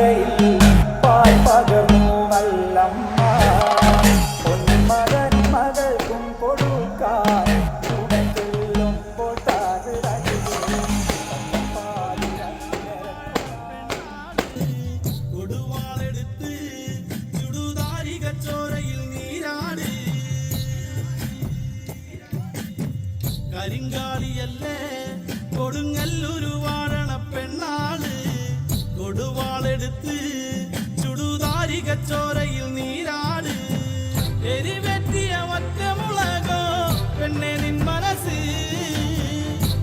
ധാരയിൽ പാൽ പകർന്നു നല്ലമ്മ പൊന്മകൻ മകൾക്കും കൊടുക്കാൻ ചുടുമ്പോൾ കൊടുവാളെടുത്ത് ചുടുതാരിക ചോരയിൽ നീരാട് കരിങ്കാളിയല്ലേ കൊടുങ്ങല്ലൂരു വാഴണ പെണ്ണാള് കൊടുവാളെടുത്ത് ചുടുതാരിക ചോരയിൽ നീരാട് എരിവെറ്റിയ ഒറ്റമുളകോ പെണ്ണെ നിൻ മനസ്സ്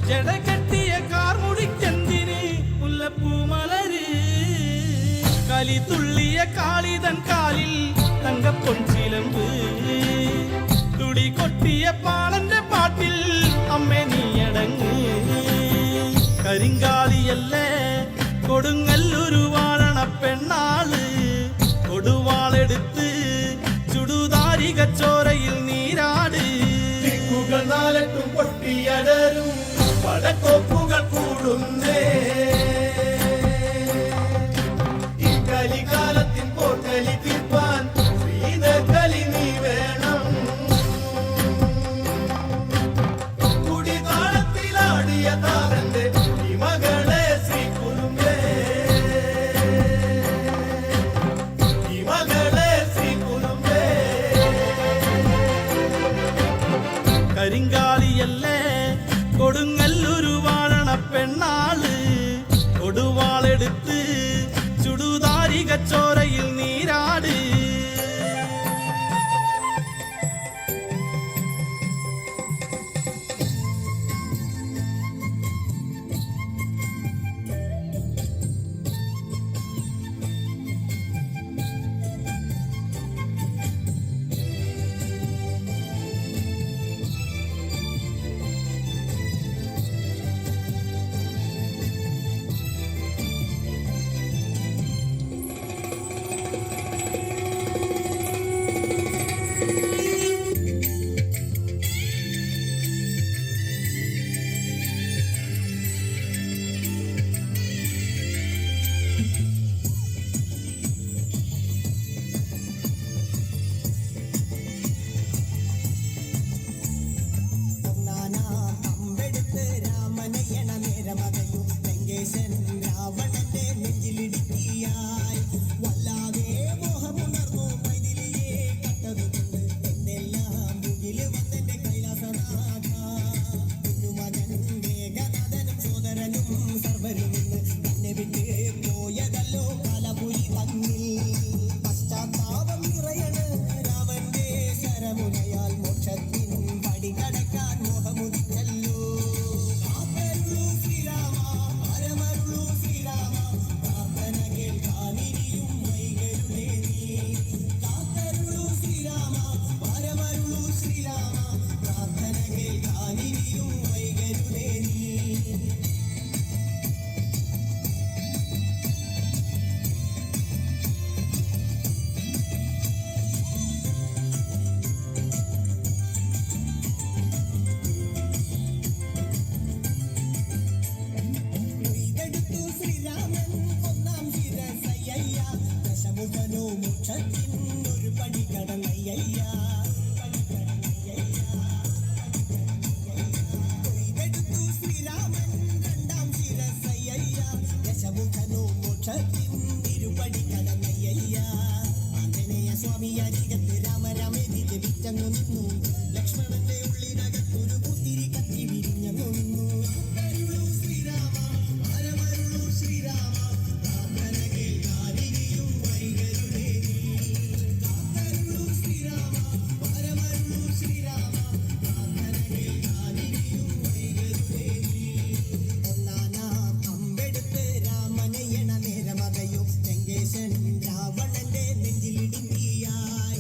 ജടകെട്ടിയ കാർമുടിക്കെന്തിന് മുല്ലപ്പൂമലര് കലി തുള്ളിയ കാളിതൻ കാലിൽ തങ്കപ്പൊൻചിലമ്പ് തുടി കൊട്ടിയ പാളന്റെ പാട്ടിൽ അമ്മേ നീയടങ്ങ് കരിങ്കാളിയല്ലേ കൊടുങ്ങല്ലൂരു വാഴണ പെണ്ണാള് കൊടുവാളെടുത്ത് ചുടുതാരിക ചോരയിൽ നീരാട് ദിക്കുകൾ നാലട്ടും പൊട്ടിയടരും പടക്കോപ്പുകൾ കൂടുന്നേ ഈ കലികാലത്തിൻ പോർക്കലി തീർപ്പാൻ ശ്രീനകലി നീ വേണം കുടിതാളത്തിലാടിയ താരന്റെ ഈ മകളെ ശ്രീകുരുമ്പേ ഈ മകളെ ശ്രീകുരുമ്പേ കരിങ്കാളിയല്ലേ കൊടുങ്ങല്ലൂരു വാഴണ പെണ്ണാള് കൊടുവാളെടുത്ത് ചുടുതാരിക ചോരയിൽ നീരാട് ലക്ഷ്മണന്റെ ഉള്ളിനകത്തൊരു പുത്തിരി കത്തി വിരിഞ്ഞു നിന്നു രാവണന്റെ നെഞ്ചിലിടുങ്ങിയായി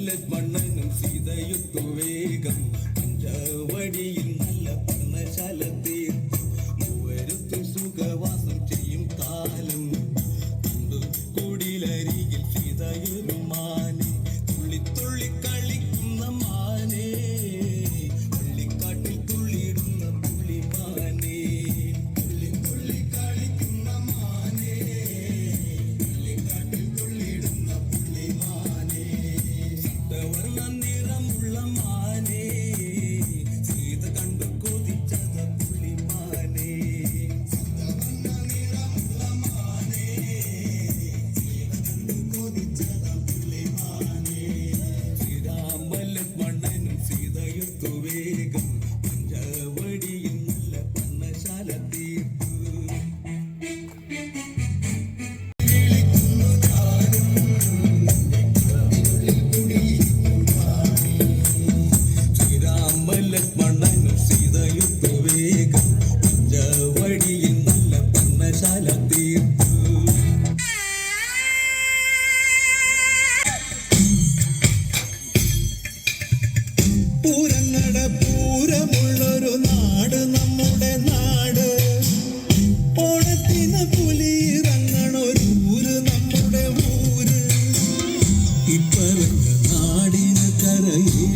ലക്ഷ്മണനും സീതയുത്തു വേഗം പഞ്ചവടിയിൽ നല്ല പർണശാല തീർത്തു മൂവരുത്തു സുഖവാസം ചെയ്യും കാലം കണ്ടു കുടിലരികിൽ സീതയൊരു മാനെ തുള്ളി തുള്ളി കളിക്കുന്ന മാനെ പള്ളിക്കാട്ടിൽ തുള്ളിയിടുന്ന പുള്ളിമാനെ തുള്ളി തുള്ളി കളിക്കുന്ന മാനെ പള്ളിക്കാട്ടിൽ തുള്ളിയിടുന്ന പുള്ളിമാനെ സപ്തവർണ്ണ നിറമുള്ള മാനെ സീത കണ്ടു കൊതിച്ചത പുള്ളിമാനെ സപ്തവർണ്ണ നിറമുള്ള മാനെ സീത കണ്ടു കൊതിച്ചത പുള്ളിമാനെ ശ്രീരാമ ലക്ഷ്മണനും സീതയൊത്തു വേഗം പഞ്ചവടിയിൽ നല്ല പർണശാല തീർത്തു ശ്രീരാമ ലക്ഷ്മണനും സീതയൊത്തു വേഗം പഞ്ചവടിയിൽ നല്ല പർണശാല തീർത്തു പൂരങ്ങട പൂരമുള്ളൊരു നാട് നമ്മുടെ നാട് ഓണത്തിന് പുലിയിറങ്ങണൊരു ഊര് നമ്മുടെ ഊര് ഇപ്പറഞ്ഞ നാടിന് കരയേ